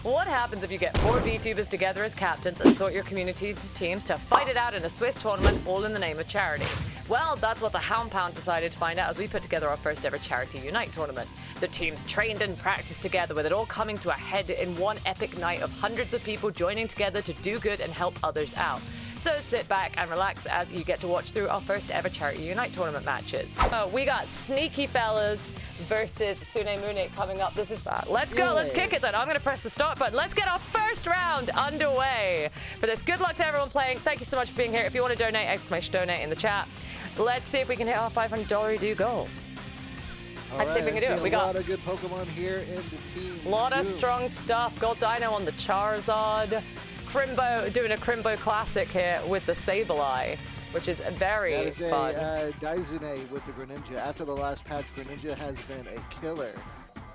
What happens if you get 4 VTubers together as captains and sort your community to teams to fight it out in a Swiss tournament, all in the name of charity? Well, that's what the Hound Pound decided to find out as we put together our first ever Charity Unite tournament. The teams trained and practiced together, with it all coming to a head in one epic night of hundreds of people joining together to do good and help others out. So sit back and relax as you get to watch through our first ever Charity Unite tournament matches. We got Sneaky Fellas versus Sune Mune coming up. This is that. Let's go. Let's kick it then. I'm going to press the start button. Let's get our first round underway for this. Good luck to everyone playing. Thank you so much for being here. If you want to donate, exclamation donate in the chat. Let's see if we can hit our $500 due goal. Let's see if we can do it. We got a lot of good Pokemon here in the team. A lot of strong stuff. Gold Dino on the Charizard. Krimbo doing a Krimbo classic here with the Sableye, which is very fun. Daisune with the Greninja. After the last patch, Greninja has been a killer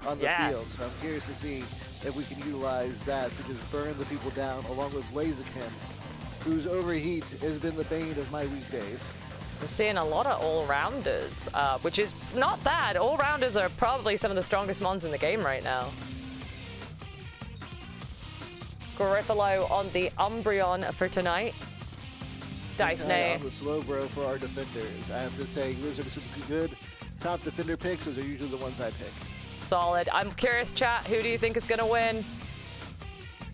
on the field. So I'm curious to see if we can utilize that to just burn the people down, along with Blaziken, whose overheat has been the bane of my weekdays. We're seeing a lot of all-rounders, which is not bad. All-rounders are probably some of the strongest mons in the game right now. Griffalo on the Umbreon for tonight. Daisune on the Slowbro for our defenders. I have to say, those are some good top defender picks. Those are usually the ones I pick. Solid. I'm curious, chat, who do you think is going to win?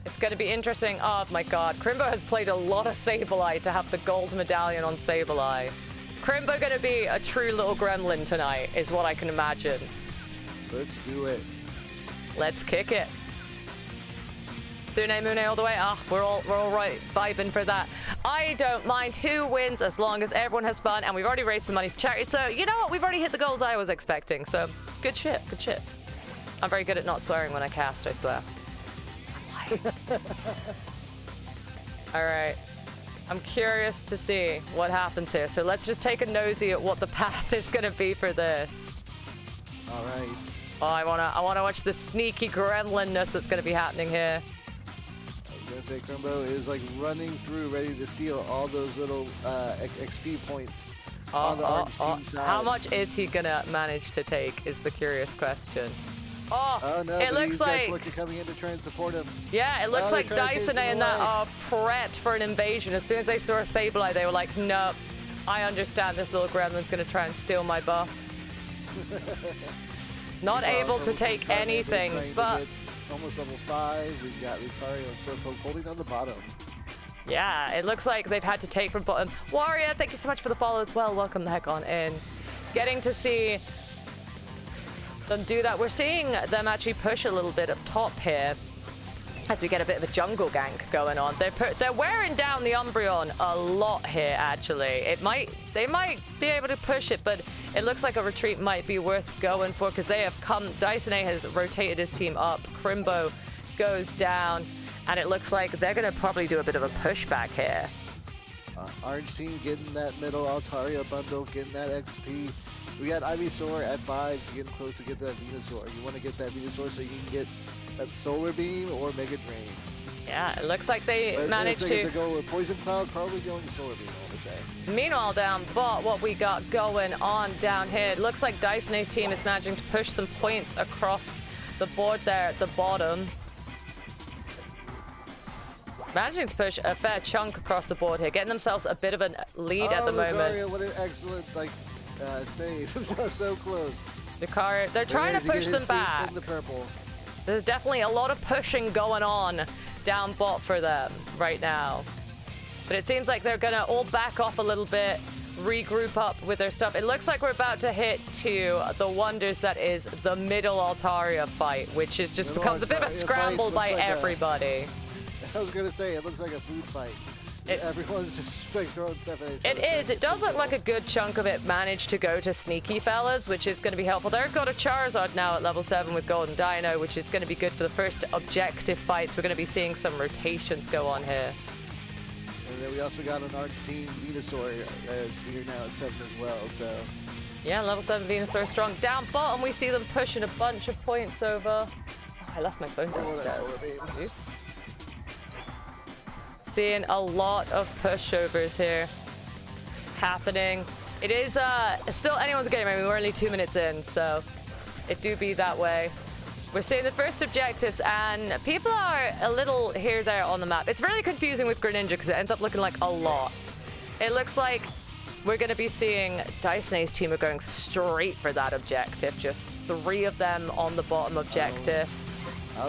It's going to be interesting. Oh my god. Krimbo has played a lot of Sableye to have the gold medallion on Sableye. Krimbo going to be a true little gremlin tonight, is what I can imagine. Let's do it. Let's kick it. Sune Mune all the way. We're all right vibing for that. I don't mind who wins as long as everyone has fun, and we've already raised some money for charity. So you know what? We've already hit the goals I was expecting. So good shit. Good shit. I'm very good at not swearing when I cast, I swear. All right. I'm curious to see what happens here. So let's just take a nosy at what the path is going to be for this. All right. Oh, I wanna watch the sneaky gremlinness that's going to be happening here. I was gonna say Krimbo is like running through, ready to steal all those little XP points on the orange team side. How much is he gonna manage to take? Is the curious question. Oh no! It looks like coming in to try and support him. Yeah, it looks like Daisune and that are prepped for an invasion. As soon as they saw a Sableye, they were like, "Nope, I understand this little gremlin's gonna try and steal my buffs." Not able to take anything, but. Almost level 5. We've got Lucario and Slowpoke holding on the bottom. Yeah, it looks like they've had to take from bottom. Warrior, thank you so much for the follow as well. Welcome the heck on in. Getting to see them do that. We're seeing them actually push a little bit up top here as we get a bit of a jungle gank going on. They're wearing down the Umbreon a lot here, actually. They might be able to push it, but it looks like a retreat might be worth going for because they have come. Daisune has rotated his team up. Krimbo goes down, and it looks like they're going to probably do a bit of a pushback here. Orange team getting that middle Altaria bundle, getting that XP. We got Ivysaur at 5, getting close to get that Venusaur. You want to get that Venusaur so you can get that Solar Beam or Mega Drain. Yeah, it looks like they managed to go with Poison Cloud, probably going to Solar Beam, I want to say. Meanwhile, down bot, what we got going on down here, it looks like Daisone's team is managing to push some points across the board there at the bottom. Managing to push a fair chunk across the board here, getting themselves a bit of a lead at the moment. What an excellent save. So close. Lucario, they're trying to push them back. In the purple. There's definitely a lot of pushing going on down bot for them right now. But it seems like they're going to all back off a little bit, regroup up with their stuff. It looks like we're about to hit to the wonders that is the middle Altaria fight, which is just becomes a bit of a scramble by everybody. I was going to say, it looks like a food fight. Everyone's just like throwing stuff at each other. It is. It does look like a good chunk of it managed to go to Sneaky Fellas, which is going to be helpful. They've got a Charizard now at level 7 with Golden Dino, which is going to be good for the first objective fights. We're going to be seeing some rotations go on here. And then we also got an Orange team Venusaur here now at 7 as well. So yeah, level 7 Venusaur strong. Down bottom, we see them pushing a bunch of points over. Oh, I left my phone downstairs. Seeing a lot of pushovers here happening. It is still anyone's game. I mean, we're only 2 minutes in, so it do be that way. We're seeing the first objectives, and people are a little here there on the map. It's really confusing with Greninja because it ends up looking like a lot. It looks like we're going to be seeing Dysone's team are going straight for that objective. Just 3 of them on the bottom objective.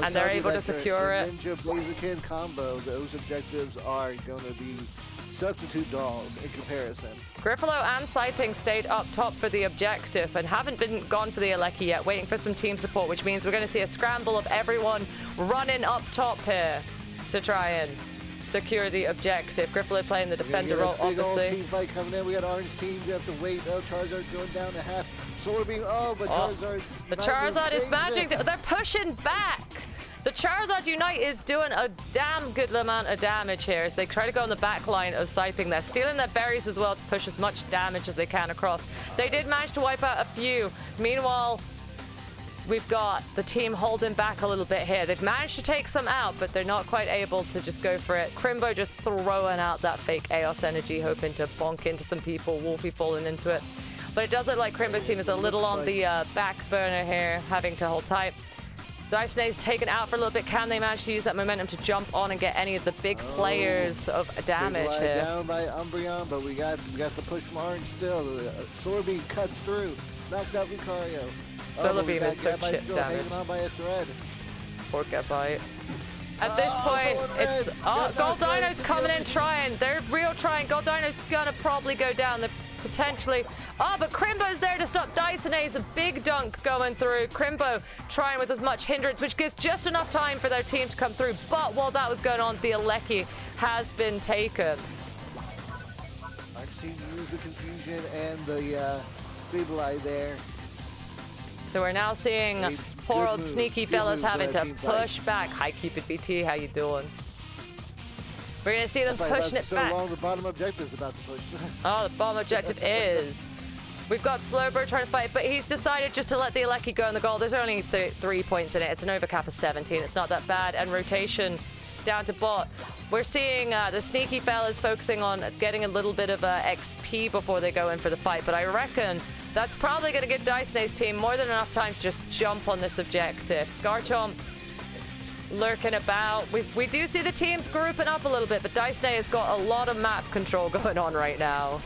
And they're able to secure it. Ninja Blaziken combo, those objectives are going to be substitute dolls in comparison. Griffalo and Siping stayed up top for the objective and haven't been gone for the Aleki yet, waiting for some team support, which means we're going to see a scramble of everyone running up top here to try and secure the objective. Griffalo playing the defender role, big obviously. Old team fight coming in. We got orange team. We have to wait. Oh, Charizard going down to half. Solar Beam. Oh, but Charizard's the Charizard is magic. They're pushing back. The Charizard Unite is doing a damn good amount of damage here as they try to go on the back line of Siping. They're stealing their berries as well to push as much damage as they can across. They did manage to wipe out a few. Meanwhile, we've got the team holding back a little bit here. They've managed to take some out, but they're not quite able to just go for it. Krimbo just throwing out that fake Eos energy, hoping to bonk into some people. Wolfie falling into it. But it does look like Krimbo's team is a little on the back burner here, having to hold tight. Dysone's taken out for a little bit. Can they manage to use that momentum to jump on and get any of the big players of damage here? Down by Umbreon, but we got the push from Orange still. The Solar Beam cuts through, knocks out Lucario. Solar Beam is so chip still damage. hanging on by a thread. Poor Gabite. At this point, it's Gold Dino's coming in trying. They're real trying. Gold Dino's gonna probably go down. They're potentially. But Krimbo's there to stop Dysone's. A big dunk going through. Krimbo trying with as much hindrance, which gives just enough time for their team to come through. But while that was going on, the Aleki has been taken. I've seen use the confusion and the Sableye there. So we're now seeing poor old sneaky fellas having to push back. Hi, Cupid BT, how you doing? We're going to see them pushing it back. So long, the bottom objective is about to push. The bottom objective is. We've got Slowbro trying to fight, but he's decided just to let the Aleki go in the goal. There's only 3 points in it. It's an overcap of 17. It's not that bad. And rotation down to bot. We're seeing the sneaky fellas focusing on getting a little bit of XP before they go in for the fight. But I reckon that's probably going to give Dysone's team more than enough time to just jump on this objective. Garchomp lurking about. We do see the teams grouping up a little bit, but Dysone has got a lot of map control going on right now.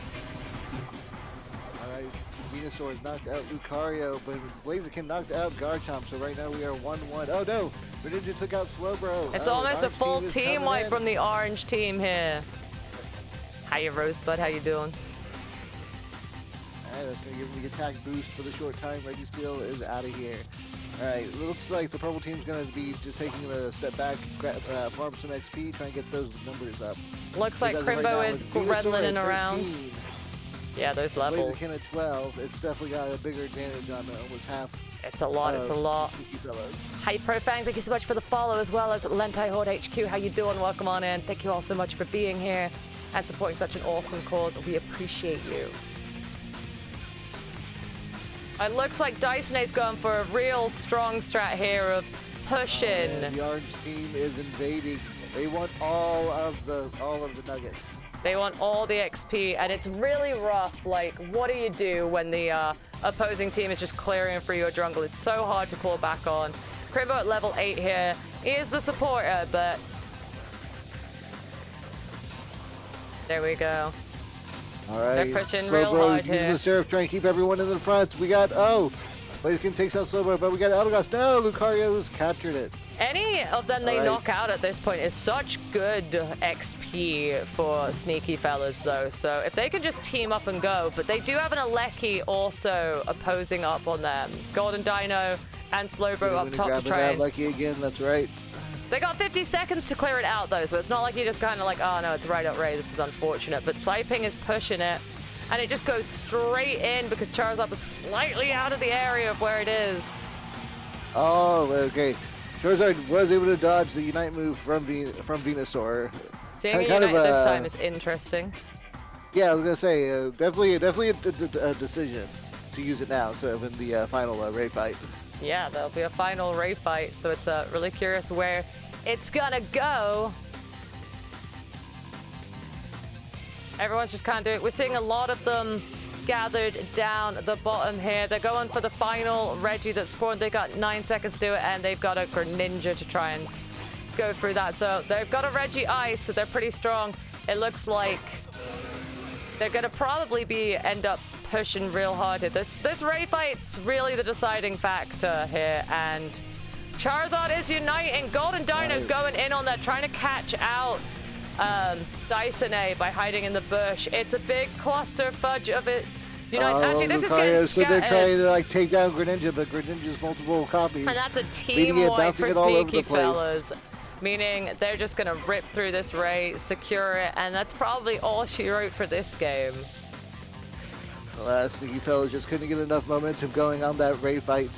Alright, Venusaur has knocked out Lucario, but Blaziken knocked out Garchomp, so right now we are 1-1. Oh no! Greninja took out Slowbro. It's almost a full team wipe from the orange team here. Hiya, Rosebud, how you doing? Alright, that's going to give him the attack boost for the short time. Registeel is out of here. Alright, looks like the purple team's going to be just taking a step back, farm some XP, try and get those numbers up. Looks like Krimbo is redlining around. Yeah, those levels. Blaziken at 12, it's definitely got a bigger advantage on almost half. It's a lot, it's a lot. Hi Profang, thank you so much for the follow, as well as Lentai Horde HQ. How you doing? Welcome on in. Thank you all so much for being here and supporting such an awesome cause. We appreciate you. It looks like Dysone's going for a real strong strat here of pushing. The orange team is invading. They want all of the nuggets. They want all the XP, and it's really rough. Like, what do you do when the opposing team is just clearing for your jungle? It's so hard to call back on. Krimbo at level 8 here. He is the supporter, but there we go. All right. They're pushing real hard here. Using the Surf, trying to keep everyone in the front. We got, Blaziken takes out Slowbro, but we got Eldegoss. No, Lucario's captured it. Any of them they knock out at this point is such good XP for sneaky fellas, though. So if they can just team up and go, but they do have an Aleki also opposing up on them. Golden Dino and Slowbro up top to try. Aleki again, that's right. They got 50 seconds to clear it out, though, so it's not like you're just kind of like, oh no, it's right up Ray. This is unfortunate. But Siping is pushing it, and it just goes straight in because Charizard was slightly out of the area of where it is. Oh, okay. Charizard was able to dodge the Unite move from Venusaur. Seeing a Unite this time is interesting. Yeah, I was gonna say definitely a decision to use it now, so in the final Ray fight. Yeah, there'll be a final Ray fight, so it's really curious where it's gonna go. Everyone's just kind of doing it. We're seeing a lot of them gathered down the bottom here. They're going for the final Reggie that spawned. They got 9 seconds to do it, and they've got a Greninja to try and go through that. So they've got a Reggie Ice, so they're pretty strong. It looks like they're going to probably end up pushing real hard here. This Ray fight's really the deciding factor here, and Charizard is uniting. Golden Dino going in on that, trying to catch out Dyson A by hiding in the bush. It's a big cluster fudge of it. Actually, this is getting scattered. So they're trying to like take down Greninja, but Greninja's multiple copies. And that's a team wipe for Sneaky Fellas. Meaning they're just going to rip through this Ray, secure it, and that's probably all she wrote for this game. Sneaky Fellas just couldn't get enough momentum going on that Ray fight.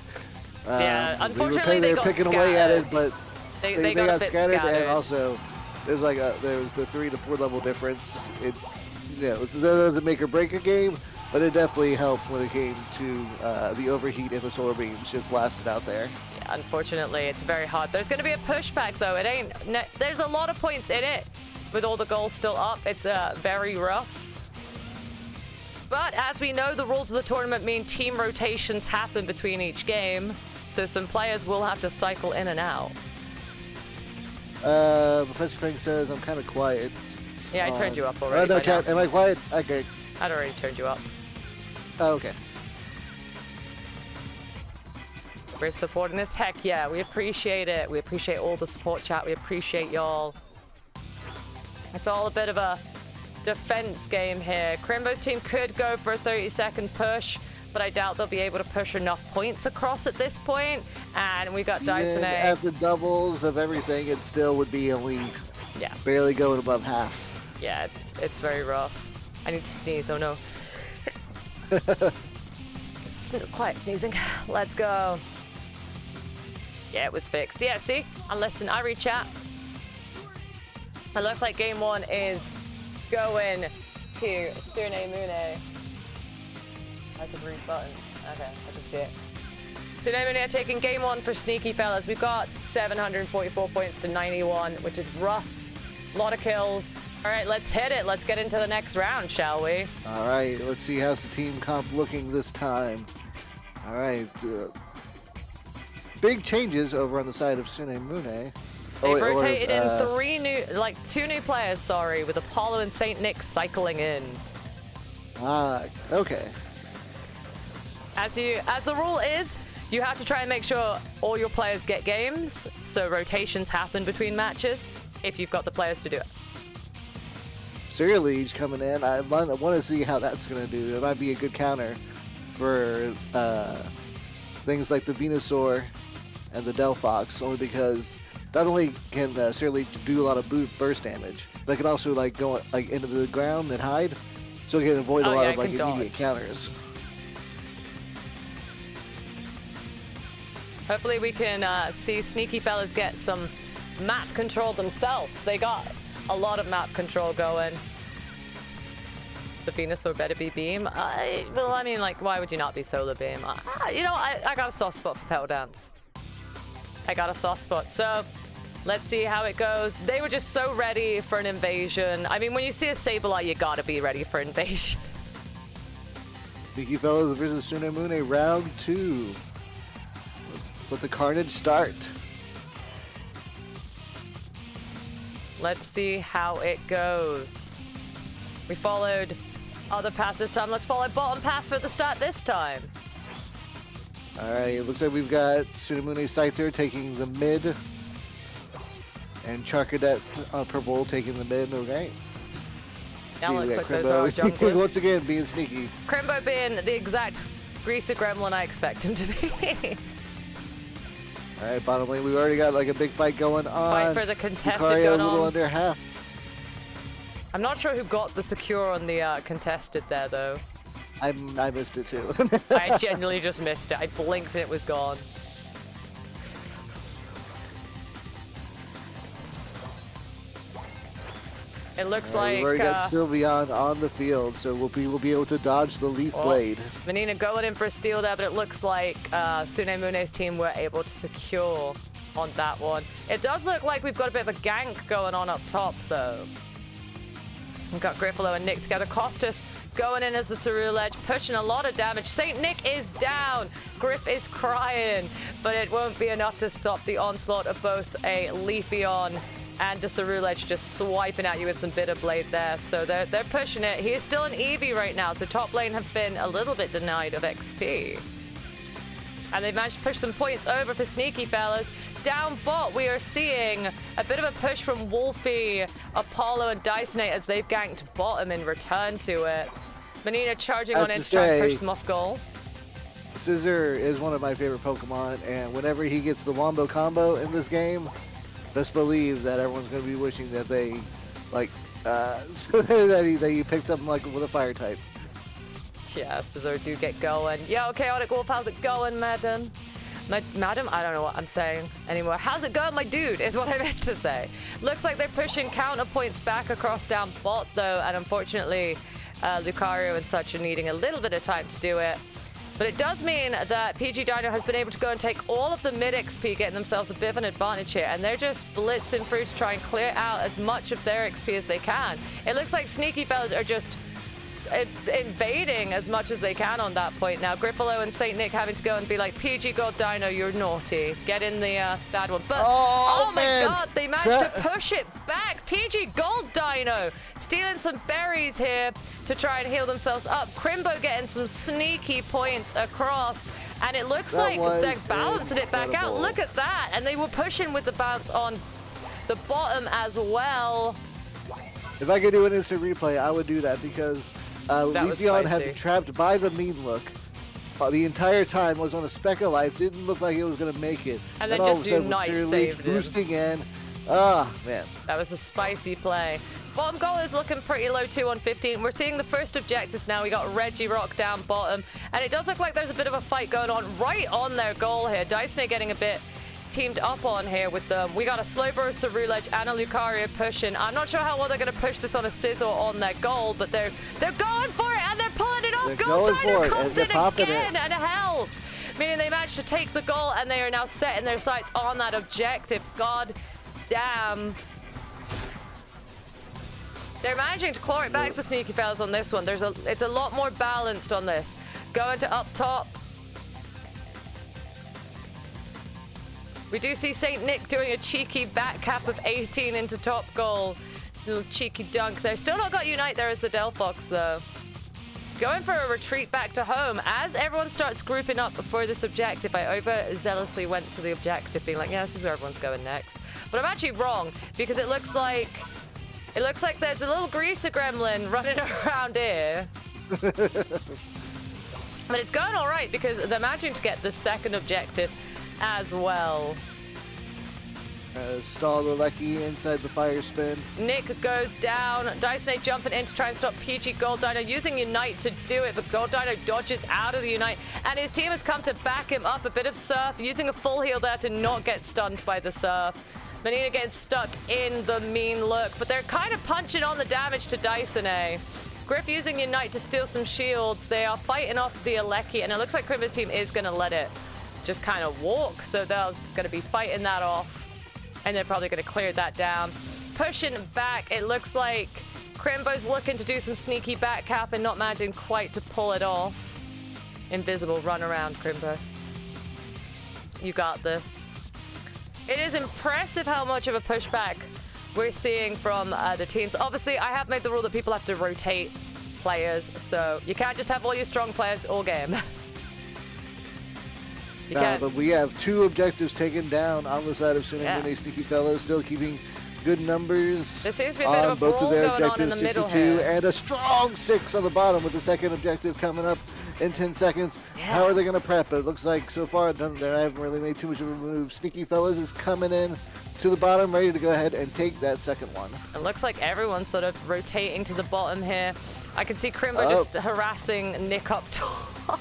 Yeah, unfortunately they got picking scattered. away at it, but they got scattered, and also there's there was the 3 to 4 level difference. It that doesn't make or break a game, but it definitely helped when it came to the overheat and the solar beams just blasted out there. Yeah, unfortunately, it's very hard. There's going to be a pushback though. There's a lot of points in it with all the goals still up. It's very rough. But as we know, the rules of the tournament mean team rotations happen between each game, so some players will have to cycle in and out. Professor Frank says I'm kind of quiet. Yeah, I turned you up already. No, chat. Am I quiet? Okay. I'd already turned you up. Oh, okay. We're supporting this. Heck yeah, we appreciate it. We appreciate all the support, chat. We appreciate y'all. It's all a bit of a defense game here. Krimbos' team could go for a 30-second push, but I doubt they'll be able to push enough points across at this point. And we got Dyson A. At the doubles of everything, it still would be only barely going above half. Yeah, it's very rough. I need to sneeze. Oh no. Quiet sneezing. Let's go. Yeah, it was fixed. Yeah, see? And listen, I read chat. It looks like game 1 is going to Sune Mune. I could read buttons. Okay, I can see it. Sune Mune are taking game 1 for Sneaky Fellas. We've got 744 points to 91, which is rough. A lot of kills. All right, let's hit it. Let's get into the next round, shall we? All right, let's see how's the team comp looking this time. All right. Big changes over on the side of Sune Mune. They've rotated in 2 new players, sorry, with Apollo and St. Nick cycling in. Okay. As the rule is, you have to try and make sure all your players get games, so rotations happen between matches, if you've got the players to do it. Serial League coming in. I want to see how that's going to do. It might be a good counter for things like the Venusaur and the Delphox, only because not only can Serial League do a lot of burst damage, but it can also go into the ground and hide, so it can avoid a lot of immediate counters. Hopefully we can see Sneaky Fellas get some map control themselves. They got a lot of map control going. The Venusaur better be Beam. Well, I mean, why would you not be Solar Beam? I got a soft spot for Petal Dance. I got a soft spot. So let's see how it goes. They were just so ready for an invasion. I mean, when you see a Sableye, you gotta be ready for invasion. Sneaky Fellas versus Sune Mune, round 2. Let's let the carnage start. Let's see how it goes. We followed other paths this time. Let's follow bottom path for the start this time. All right, it looks like we've got Sune Mune Scyther taking the mid, and Charcadet Purple taking the mid. Okay. Now looks like those are junglers. Once again, being sneaky. Krimbo being the exact greasy gremlin I expect him to be. All right, bottom lane, we've already got a big fight going on. Fight for the contested Lucario going a little on. under half. I'm not sure who got the secure on the contested there, though. I missed it, too. I genuinely just missed it. I blinked and it was gone. It looks like we've already got Sylveon on the field, so we'll be able to dodge the Leaf Blade. Menina going in for a steal there, but it looks like Sune Mune's team were able to secure on that one. It does look like we've got a bit of a gank going on up top, though. We've got Griffalo and Nick together. Costas going in as the Cerulege, pushing a lot of damage. St. Nick is down. Griff is crying, but it won't be enough to stop the onslaught of both a Leafeon and a Cerulege just swiping at you with some Bitter Blade there. So they're pushing it. He is still an Eevee right now, so top lane have been a little bit denied of XP. And they've managed to push some points over for Sneaky Fellas. Down bot, we are seeing a bit of a push from Wolfie, Apollo, and Dysonate as they've ganked bottom in return to it. Menina charging on in to try and push them off goal. Scissor is one of my favorite Pokemon, and whenever he gets the Wombo combo in this game, best believe that everyone's going to be wishing that they, like, that he picked something like with a fire type. Yeah, Scissor do get going. Yo, Chaotic Wolf, how's it going, madam? Madam? I don't know what I'm saying anymore. How's it going, my dude, is what I meant to say. Looks like they're pushing counterpoints back across down bot, though, and unfortunately, Lucario and such are needing a little bit of time to do it. But it does mean that PG Dino has been able to go and take all of the mid XP, getting themselves a bit of an advantage here, and they're just blitzing through to try and clear out as much of their XP as they can. It looks like Sneaky Fellas are just invading as much as they can on that point now. Griffalo and St. Nick having to go and be like, PG Gold Dino, you're naughty. Get in the bad one. But, oh my god, they managed to push it back. PG Gold Dino stealing some berries here to try and heal themselves up. Krimbo getting some sneaky points across. And it looks like they're balancing it back out. Look at that. And they were pushing with the bounce on the bottom as well. If I could do an instant replay, I would do that because Leafeon had been trapped by the mean look the entire time, was on a speck of life, didn't look like it was going to make it. And then just Unite saved him. Boosting in. Ah, man. That was a spicy play. Bottom goal is looking pretty low too on 15. We're seeing the first objectives now. We got Reggie Rock down bottom. And it does look like there's a bit of a fight going on right on their goal here. Dysonate getting a bit teamed up on here with them. We got a Slowbro, Cerulege, and a Lucario pushing. I'm not sure how well they're going to push this on a Sizzle on their goal, but they're going for it, and they're pulling it off. Gold Dino comes in again and helps. Meaning they managed to take the goal, and they are now setting their sights on that objective. God damn. They're managing to claw it back, the Sneaky Fellas, on this one. It's a lot more balanced on this. Going to up top. We do see St. Nick doing a cheeky back cap of 18 into top goal. Little cheeky dunk there. Still not got Unite there as the Delphox, though. Going for a retreat back to home. As everyone starts grouping up for this objective, I overzealously went to the objective, being like, yeah, this is where everyone's going next. But I'm actually wrong, because it looks like there's a little greaser gremlin running around here. But it's going all right, because they're managing to get the second objective as well. Stall the Lucky inside the fire spin. Nick goes down. Dysonate jumping in to try and stop PG Gold Dino, using Unite to do it, but Gold Dino dodges out of the Unite, and his team has come to back him up. A bit of Surf, using a full heal there to not get stunned by the Surf. Menina getting stuck in the mean look, but they're kind of punching on the damage to Dysonate. Griff using Unite to steal some shields. They are fighting off the Alecki, and it looks like Krimbos' team is going to let it just kind of walk, so they're going to be fighting that off, and they're probably going to clear that down. Pushing back, it looks like Krimbos looking to do some sneaky back cap and not managing quite to pull it off. Invisible run around, Krimbo. You got this. It is impressive how much of a pushback we're seeing from the teams. Obviously, I have made the rule that people have to rotate players, so you can't just have all your strong players all game. But we have two objectives taken down on the side of Sune Mune. Sneaky Fellas still keeping good numbers. There seems to be a bit of a both of their brawl going on in the objectives, middle 62, here. and a strong 6 on the bottom with the second objective coming up in 10 seconds. How are they going to prep? It looks like so far they haven't really made too much of a move. Sneaky Fellas is coming in to the bottom, ready to go ahead and take that second one. It looks like everyone's sort of rotating to the bottom here. I can see Krimbo just harassing Nick up top.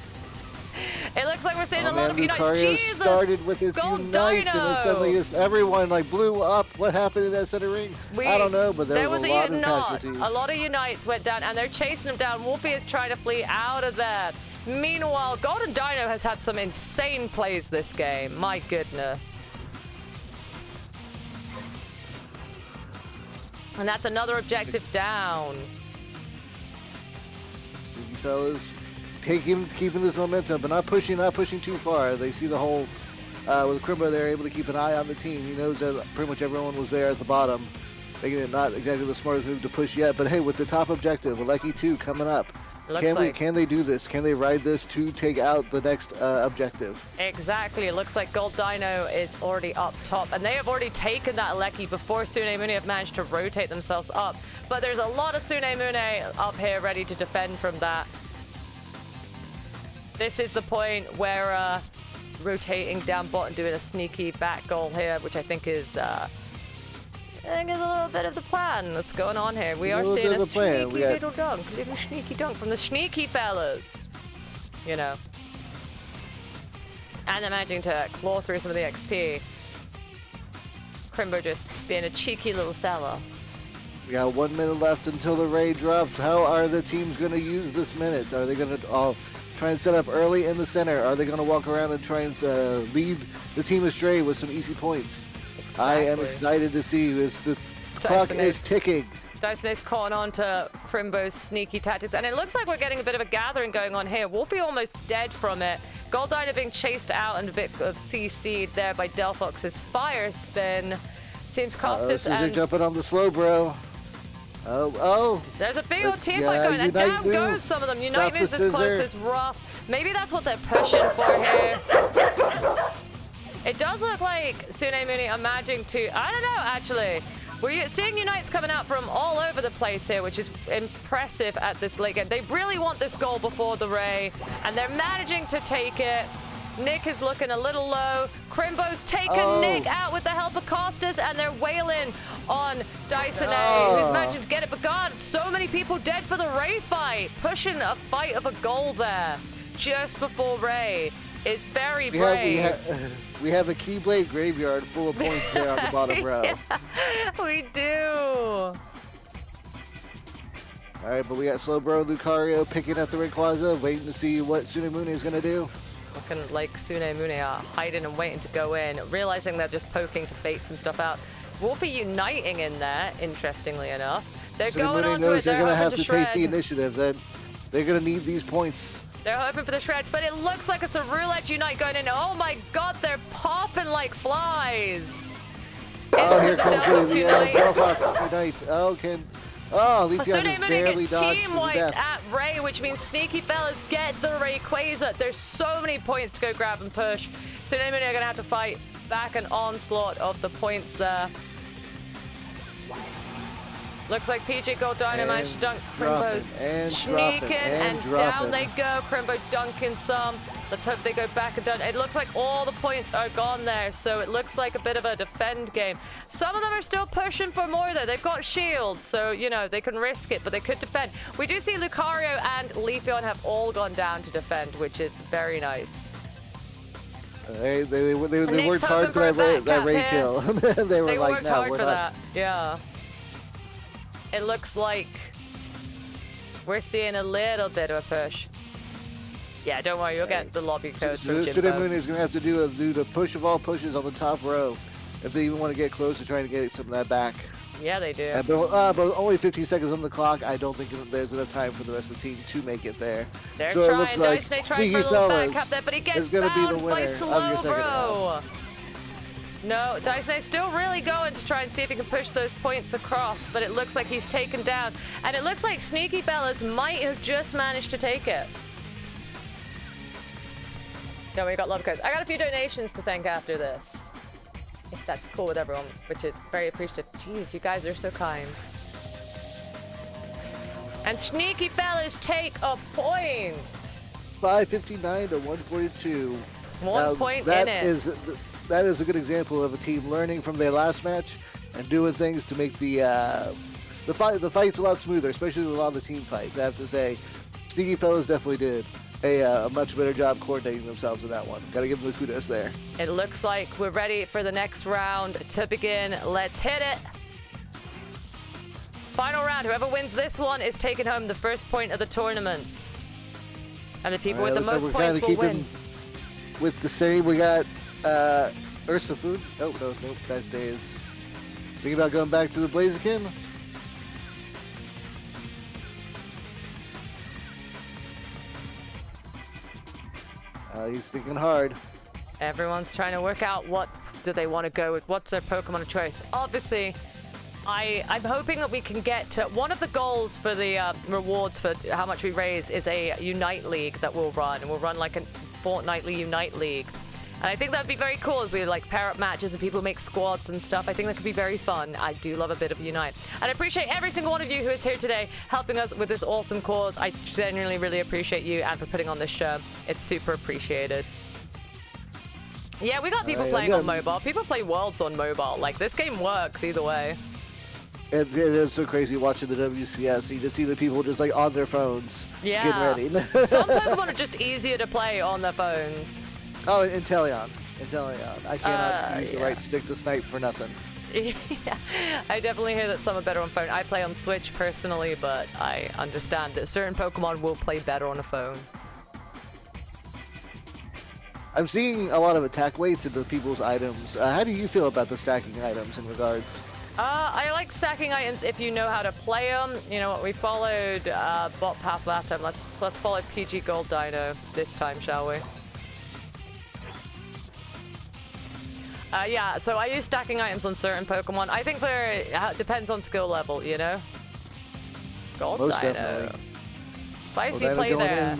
It looks like we're seeing a lot of Unites. Jesus! Started with his Gold Unite, Dino! and then suddenly everyone like blew up. What happened in that center ring? I don't know, but there was a lot of casualties. A lot of Unites went down, and they're chasing him down. Wolfie is trying to flee out of there. Meanwhile, Golden Dino has had some insane plays this game. My goodness. And that's another objective down. fellas keeping this momentum, but not pushing too far. They see the hole with Krimbo. They're able to keep an eye on the team. He knows that pretty much everyone was there at the bottom. Making it not exactly the smartest move to push yet, but hey, with the top objective, Alecki 2 coming up. Can they do this? Can they ride this to take out the next objective? Exactly. It looks like Gold Dino is already up top, and they have already taken that Alecki before Sune Mune have managed to rotate themselves up. But there's a lot of Sune Mune up here ready to defend from that. This is the point where rotating down bot and doing a sneaky back goal here, which I think is a little bit of the plan that's going on here. We are seeing a sneaky little sneaky dunk from the sneaky fellas, you know. And they're managing to claw through some of the XP. Krimbo just being a cheeky little fella. We got 1 minute left until the raid drops. How are the teams going to use this minute? Are they going to try and set up early in the center? Are they going to walk around and try and lead the team astray with some easy points? Exactly. I am excited to see. The clock is ticking. Dysone's caught on to Krimbo's sneaky tactics, and it looks like we're getting a bit of a gathering going on here. Wolfie almost dead from it. Gold Dino being chased out, and a bit of CC'd there by Delphox's fire spin. Seems Costas and jumping on the slow, bro. Oh. There's a big old team fight going, and down goes some of them. Unite moves as close as rough. Maybe that's what they're pushing for here. It does look like Sune Mune are managing to, I don't know, actually. We're seeing Unites coming out from all over the place here, which is impressive at this late game. They really want this goal before the Ray, and they're managing to take it. Nick is looking a little low. Krimbo's taken Nick out with the help of Costas, and they're wailing on Dysone, who's managing to get it. But God, so many people dead for the Ray fight. Pushing a fight of a goal there just before Ray is very brave. We have a Keyblade graveyard full of points there on the bottom row. Yeah, we do. All right, but we got Slowbro Lucario picking at the Rayquaza, waiting to see what Sune Mune is going to do. Looking like Sune Mune are hiding and waiting to go in, realizing they're just poking to bait some stuff out. Wolfie uniting in there, interestingly enough. They're going on to it. They're going to have to take the initiative. They're going to need these points. They're hoping for the shred, but it looks like it's a roulette unite going in. Oh my God, they're popping like flies. Here comes the Delphox unite. Sune Mune get team wiped at Ray, which means sneaky fellas get the Rayquaza. There's so many points to go grab and push. Sune Mune are going to have to fight back an onslaught of the points there. Looks like PJ Gold Dino managed to dunk Krimbo's sneaking, and down they go. Krimbo dunking some. Let's hope they go back and done. It looks like all the points are gone there, so it looks like a bit of a defend game. Some of them are still pushing for more though. They've got shields, so you know they can risk it, but they could defend. We do see Lucario and Leafeon have all gone down to defend, which is very nice. They worked hard for that Ray kill. they like, worked no, hard we're for not. that. Yeah. It looks like we're seeing a little bit of a push. Yeah, don't worry, you'll get the lobby code from Jimbo. Sune Mune is going to have to do the push of all pushes on the top row if they even want to get close to trying to get some of that back. Yeah, they do. But only 15 seconds on the clock. I don't think there's enough time for the rest of the team to make it there. They're so trying. It looks like Dysone trying for a little back up there, but he gets found by Slowbro. No, Dysone's still really going to try and see if he can push those points across, but it looks like he's taken down. And it looks like Sneaky Fellas might have just managed to take it. No, we got love codes. I got a few donations to thank after this. If that's cool with everyone, which is very appreciative. Jeez, you guys are so kind. And Sneaky Fellas take a point. 559 to 142. 1 point in it. That is a good example of a team learning from their last match and doing things to make the fight's a lot smoother, especially with a lot of the team fights. I have to say, Sneaky Fellas definitely did a much better job coordinating themselves in that one. Got to give them the kudos there. It looks like we're ready for the next round to begin. Let's hit it. Final round. Whoever wins this one is taking home the first point of the tournament. And the people with the most points will win. With the same, we got Ursa Food. Oh, no, that stays. Thinking about going back to the Blaziken? He's thinking hard. Everyone's trying to work out what do they want to go with. What's their Pokemon of choice? Obviously, I'm hoping that we can get to... One of the goals for the rewards for how much we raise is a Unite League that we'll run. And we'll run like a fortnightly Unite League. And I think that'd be very cool as we like pair up matches and people make squads and stuff. I think that could be very fun. I do love a bit of Unite. And I appreciate every single one of you who is here today helping us with this awesome cause. I genuinely really appreciate you and for putting on this show. It's super appreciated. Yeah, we got people playing on mobile. People play Worlds on mobile. Like, this game works either way. It is so crazy watching the WCS. You just see the people just like on their phones getting ready. Some Pokemon are just easier to play on their phones. Oh, Inteleon. I cannot use the right stick to snipe for nothing. Yeah, I definitely hear that some are better on phone. I play on Switch personally, but I understand that certain Pokemon will play better on a phone. I'm seeing a lot of attack weights in the people's items. How do you feel about the stacking items in regards? I like stacking items if you know how to play them. You know what? We followed bot path last time. Let's follow PG Gold Dino this time, shall we? Yeah, so I use stacking items on certain Pokemon. I think it depends on skill level, you know? Gold Most Dino. definitely. Spicy play there.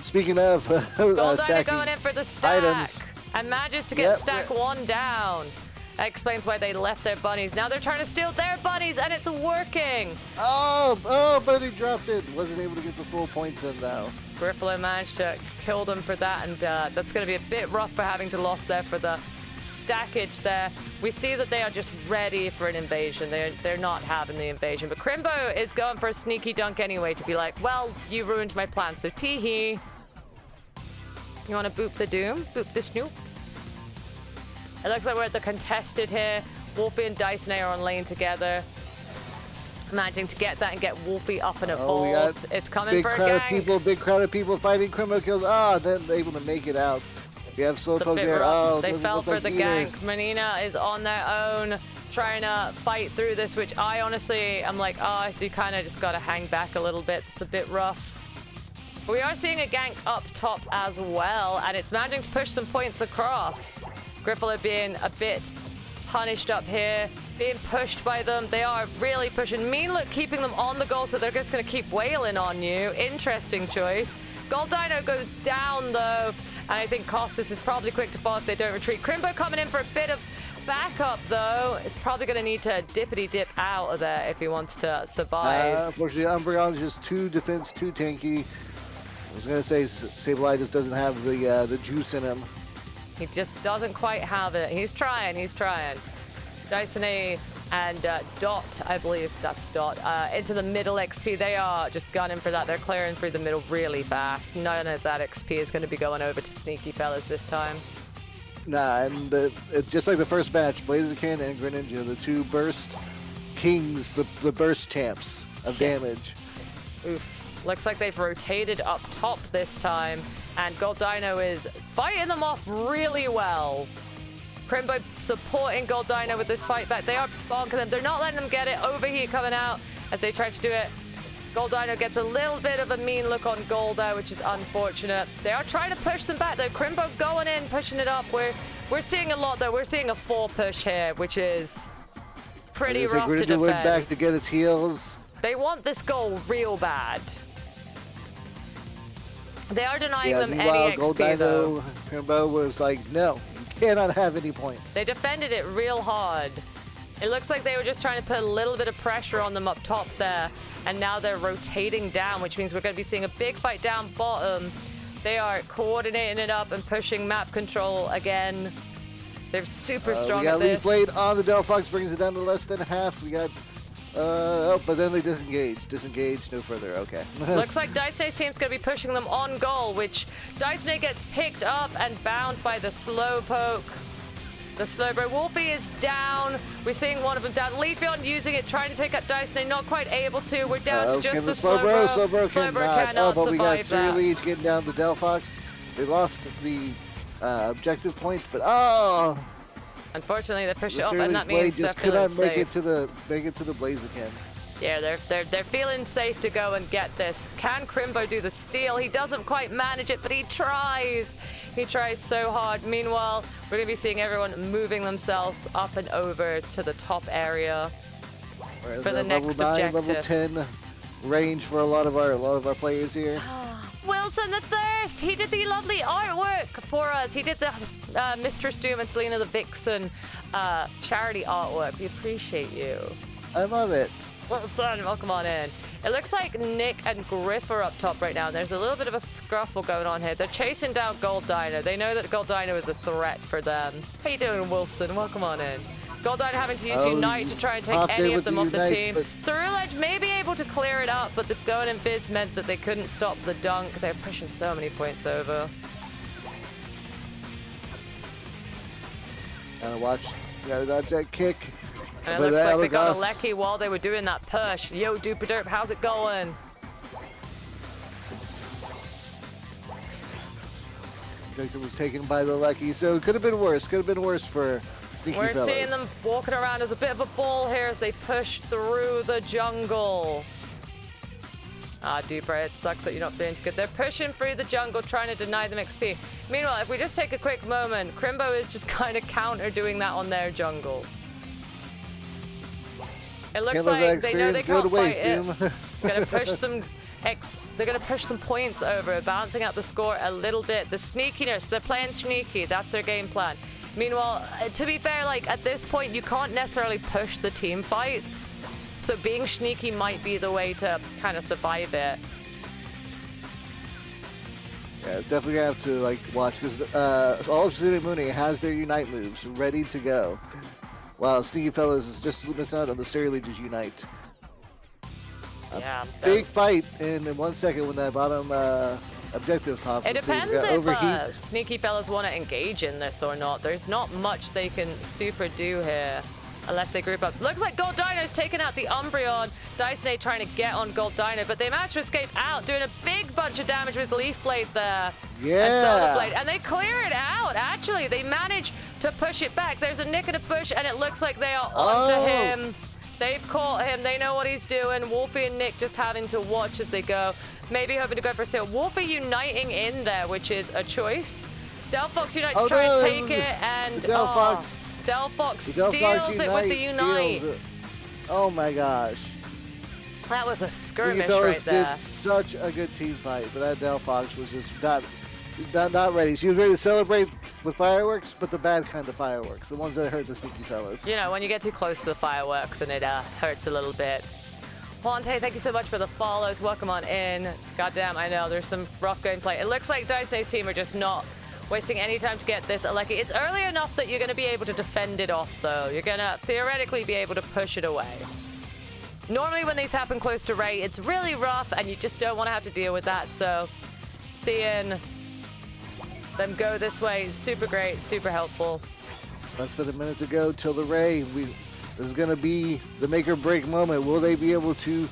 Speaking of Gold Dino stacking going in for the stack. items. And manages to get stack one down. That explains why they left their bunnies. Now they're trying to steal their bunnies, and it's working. Oh, but he dropped it. Wasn't able to get the full points in, though. Griffalo managed to kill them for that, and that's going to be a bit rough for having to lose there for the stackage there. We see that they are just ready for an invasion. They're not having the invasion. But Krimbo is going for a sneaky dunk anyway to be like, well, you ruined my plan, so tee-hee. You want to boop the doom? Boop the snoop? It looks like we're at the contested here. Wolfie and Dyson are on lane together. Managing to get that and get Wolfie up in a fold. It's coming for a gank. Big crowd of people fighting Krimbo kills. Then able to make it out. We have Slowpoke there. They fell for the gank. Manina is on their own, trying to fight through this, which I honestly am like, you kind of just got to hang back a little bit. It's a bit rough. But we are seeing a gank up top as well, and it's managing to push some points across. Griffalo being a bit punished up here, being pushed by them. They are really pushing. Mean Look keeping them on the goal, so they're just going to keep wailing on you. Interesting choice. Gold Dino goes down, though, and I think Costas is probably quick to fall if they don't retreat. Krimbo coming in for a bit of backup, though. Is probably going to need to dippity-dip out of there if he wants to survive. Unfortunately, Umbreon's just too defense, too tanky. I was going to say Sableye just doesn't have the juice in him. He just doesn't quite have it. He's trying. Dyson and Dot, I believe that's Dot, into the middle XP. They are just gunning for that. They're clearing through the middle really fast. None of that XP is going to be going over to Sneaky Fellas this time. Nah, and it's just like the first match, Blaziken and Greninja, the two burst kings, the burst champs of damage. Oof. Looks like they've rotated up top this time, and Gold Dino is fighting them off really well. Krimbo supporting Gold Dino with this fight back. They are bonking them. They're not letting them get it. Overheat coming out as they try to do it. Gold Dino gets a little bit of a mean look on Golda, which is unfortunate. They are trying to push them back, though. Krimbo going in, pushing it up. We're seeing a lot, though. We're seeing a 4 push here, which is pretty rough to defend. Went back to get its heals. They want this goal real bad. They are denying them any XP, Gold Dino, though. Krimbo was like, no, you cannot have any points. They defended it real hard. It looks like they were just trying to put a little bit of pressure on them up top there, and now they're rotating down, which means we're going to be seeing a big fight down bottom. They are coordinating it up and pushing map control again. They're super strong at this. We got lead played on the Delphox, brings it down to less than half. We got... but then they disengage no further. Okay. Looks like Daise's team's going to be pushing them on goal, which Daise gets picked up and bound by the Slowpoke. The Slowbro. Wolfie is down. We're seeing one of them down. Leafeon using it, trying to take out Daise, not quite able to. We're down to just the Slowbro. Slowbro cannot but we got Surleech getting down to Delphox. They lost the objective point, but unfortunately, they pushed it up, and that means just could not make it to the Blaziken. Yeah, they're feeling safe to go and get this. Can Krimbo do the steal? He doesn't quite manage it, but he tries. He tries so hard. Meanwhile, we're going to be seeing everyone moving themselves up and over to the top area for the next objective. Level 10 range for a lot of our players here. Wilson the Thirst, he did the lovely artwork for us. He did the Mistress Doom and Selena the Vixen charity artwork. We appreciate you. I love it. Wilson, welcome on in. It looks like Nick and Griff are up top right now. There's a little bit of a scruffle going on here. They're chasing down Gold Dino. They know that Gold Dino is a threat for them. How you doing, Wilson? Welcome on in. Gold Dino having to use Unite to try and take any of them off the team. Cerulege may be able to clear it up, but the Going and Fizz meant that they couldn't stop the dunk. They're pushing so many points over. Gotta watch. Gotta dodge that kick. And it looks like they got a Lecky while they were doing that push. Yo, Duper Derp, how's it going? Objective was taken by the Lecky, so it could have been worse. Could have been worse for Sneaky We're fellas. seeing them walking around as a bit of a ball here as they push through the jungle. Duper, it sucks that you're not doing too good. They're pushing through the jungle, trying to deny them XP. Meanwhile, if we just take a quick moment, Krimbo is just kind of counter doing that on their jungle. It looks like they know they can't fight it. Gonna push some they're gonna push some points over, balancing out the score a little bit. The sneakiness, they're playing sneaky. That's their game plan. Meanwhile, to be fair, like at this point, you can't necessarily push the team fights. So being sneaky might be the way to kind of survive it. Yeah, definitely gonna have to like watch because all of Sune Mune has their Unite moves ready to go. Wow, Sneaky Fellas is just missing out on the Cerulage's Unite. Yeah. Big fight in 1 second when that bottom objective pops. It depends if Sneaky Fellas want to engage in this or not. There's not much they can super do here unless they group up. Looks like Gold Dino's taking out the Umbreon. Dicey trying to get on Gold Dino, but they managed to escape out, doing a big bunch of damage with Leaf Blade there. Yeah. And Solar Blade. And they clear it out, actually. They manage to push it back. There's a Nick in a bush, and it looks like they are onto him. They've caught him. They know what he's doing. Wolfie and Nick just having to watch as they go. Maybe hoping to go for a steal. Wolfie uniting in there, which is a choice. Delphox unites to try and take it, and Delphox steals it with the Unite. Oh my gosh. That was a skirmish right there. Did such a good team fight, but that Delphox was just not ready. She was ready to celebrate with fireworks, but the bad kind of fireworks, the ones that hurt the Sneaky Fellas. You know, when you get too close to the fireworks and it hurts a little bit. Juante, thank you so much for the follows. Welcome on in. Goddamn, I know, there's some rough gameplay. It looks like Dicey's team are just not wasting any time to get this Aleki. It's early enough that you're going to be able to defend it off, though. You're going to theoretically be able to push it away. Normally when these happen close to Ray, it's really rough, and you just don't want to have to deal with that. So seeing them go this way is super great, super helpful. Less than a minute to go till the Ray. This is going to be the make or break moment. Will they be able to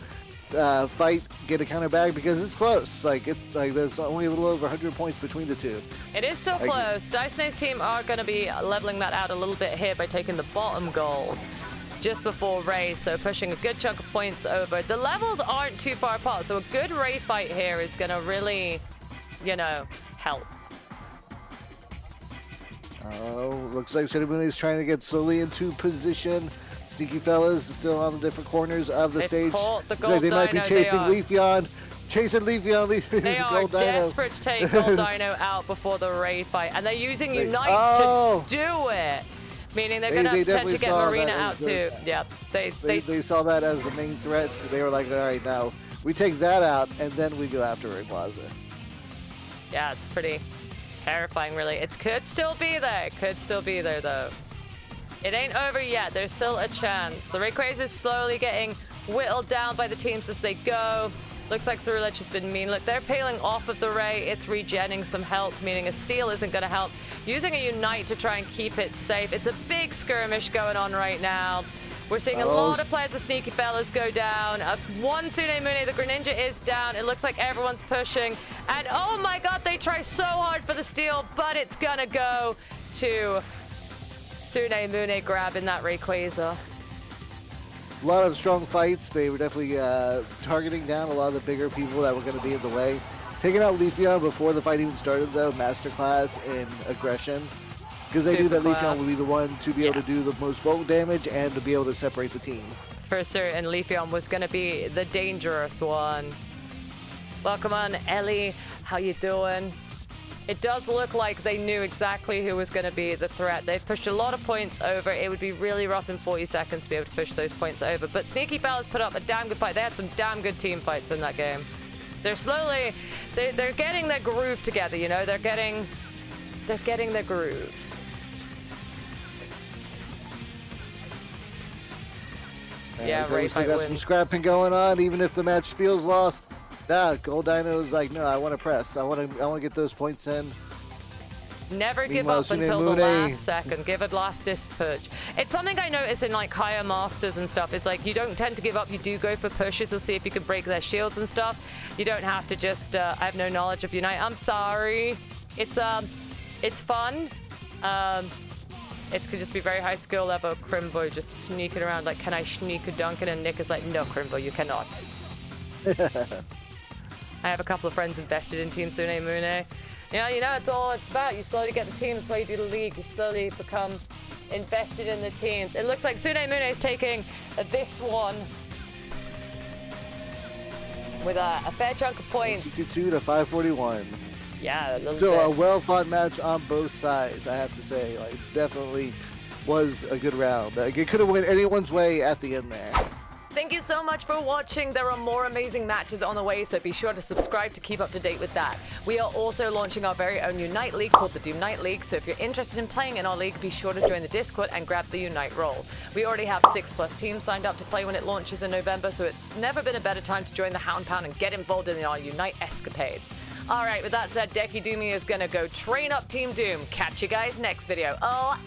fight, get a counter back? Because it's close. There's only a little over 100 points between the two. It is still close. Dicey's team are going to be leveling that out a little bit here by taking the bottom goal just before Ray, so pushing a good chunk of points over. The levels aren't too far apart, so a good Ray fight here is going to really, you know, help. Oh, looks like Sune Mune is trying to get slowly into position. Sneaky Fellas still on the different corners of the stage. They might be chasing Leafeon. Chasing Leafeon. They are desperate to take Gold Dino out before the Ray fight, and they're using Unites to do it. Meaning they're going to potentially get Marina out too. Yeah, they saw that as the main threat. So they were like, all right, now we take that out, and then we go after Rayquaza. Yeah, it's pretty terrifying, really. It could still be there. It could still be there, though. It ain't over yet. There's still a chance. The Rayquaza is slowly getting whittled down by the teams as they go. Looks like Cerulege has been mean. Look, they're peeling off of the Ray. It's regenning some health, meaning a steal isn't going to help. Using a Unite to try and keep it safe. It's a big skirmish going on right now. We're seeing a lot of players of Sneaky Fellas go down. One Sune Mune, the Greninja is down. It looks like everyone's pushing. And oh my god, they try so hard for the steal, but it's going to go to Sune Mune grabbing that Rayquaza. A lot of strong fights. They were definitely targeting down a lot of the bigger people that were going to be in the way. Taking out Leafeon before the fight even started, though, masterclass in aggression. Because they knew that Leafeon would be the one to be able to do the most bulk damage and to be able to separate the team. For certain, Leafeon was going to be the dangerous one. Welcome on, Ellie. How you doing? It does look like they knew exactly who was going to be the threat. They've pushed a lot of points over. It would be really rough in 40 seconds to be able to push those points over. But Sneaky Fellas put up a damn good fight. They had some damn good team fights in that game. They're slowly, they're getting their groove together, you know? They're getting their groove. Yeah, right. They got some scrapping going on, even if the match feels lost. Nah, Gold Dino's like, no, I want to press. I want to get those points in. Never give up until the last second. Give it last disc push. It's something I notice in like higher masters and stuff. It's like you don't tend to give up. You do go for pushes or see if you can break their shields and stuff. You don't have to just. I have no knowledge of Unite. I'm sorry. It's fun. It could just be very high skill level. Krimbo just sneaking around like, can I sneak a Duncan? And Nick is like, no, Krimbo, you cannot. I have a couple of friends invested in Team Sune Mune. You know, it's all it's about. You slowly get the teams where you do the league. You slowly become invested in the teams. It looks like Sune Mune is taking this one with a fair chunk of points. 62 to 541. Yeah, a little Still bit. a well-fought match on both sides, I have to say. Like, definitely was a good round. Like, it could have went anyone's way at the end there. Thank you so much for watching. There are more amazing matches on the way, so be sure to subscribe to keep up to date with that. We are also launching our very own Unite League called the Doom Night League, so if you're interested in playing in our league, be sure to join the Discord and grab the Unite role. We already have 6+ teams signed up to play when it launches in November, so it's never been a better time to join the Hound Pound and get involved in our Unite escapades. All right, with that said, Decky Doomy is going to go train up Team Doom. Catch you guys next video. Oh,